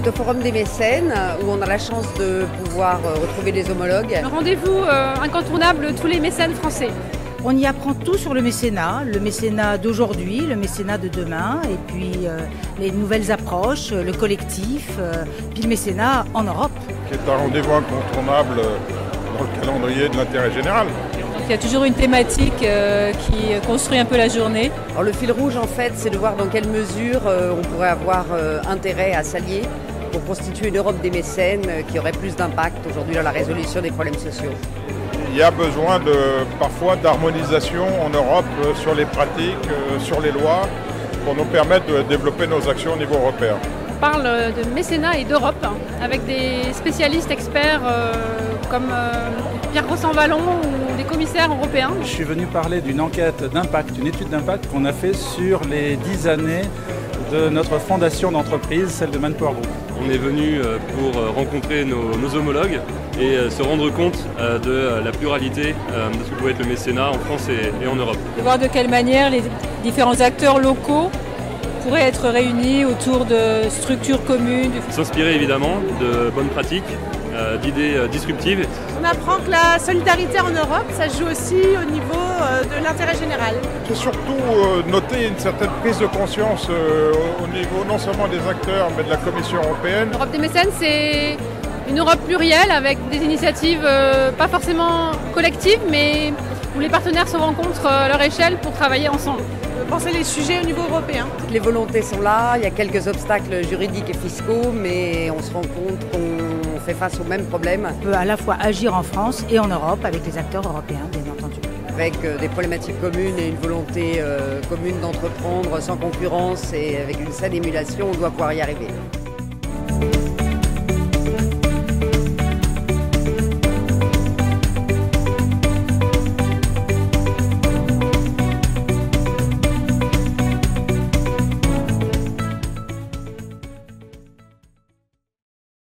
au Forum des mécènes où on a la chance de pouvoir retrouver des homologues. Un rendez-vous incontournable de tous les mécènes français. On y apprend tout sur le mécénat d'aujourd'hui, le mécénat de demain, et puis les nouvelles approches, le collectif, puis le mécénat en Europe. Qui est un rendez-vous incontournable dans le calendrier de l'intérêt général. Il y a toujours une thématique qui construit un peu la journée. Alors le fil rouge en fait, c'est de voir dans quelle mesure on pourrait avoir intérêt à s'allier pour constituer une Europe des mécènes qui aurait plus d'impact aujourd'hui dans la résolution des problèmes sociaux. Il y a besoin parfois d'harmonisation en Europe sur les pratiques, sur les lois, pour nous permettre de développer nos actions au niveau européen. On parle de mécénat et d'Europe avec des spécialistes experts comme Pierre Grossan-Vallon ou des commissaires européens. Je suis venu parler d'une enquête d'impact, une étude d'impact qu'on a fait sur les 10 années de notre fondation d'entreprise, celle de Manpower Group. On est venu pour rencontrer nos homologues et se rendre compte de la pluralité de ce que peut être le mécénat en France et en Europe. De voir de quelle manière les différents acteurs locaux pourraient être réunis autour de structures communes. S'inspirer évidemment de bonnes pratiques, d'idées disruptives. On apprend que la solidarité en Europe, ça joue aussi au niveau de l'intérêt général. Et surtout noter une certaine prise de conscience au niveau non seulement des acteurs mais de la Commission européenne. L'Europe des mécènes, c'est une Europe plurielle avec des initiatives pas forcément collectives, mais où les partenaires se rencontrent à leur échelle pour travailler ensemble. Penser les sujets au niveau européen. Les volontés sont là, il y a quelques obstacles juridiques et fiscaux, mais on se rend compte qu'on fait face aux mêmes problèmes. On peut à la fois agir en France et en Europe avec les acteurs européens, bien entendu. Avec des problématiques communes et une volonté commune d'entreprendre sans concurrence et avec une saine émulation, on doit pouvoir y arriver.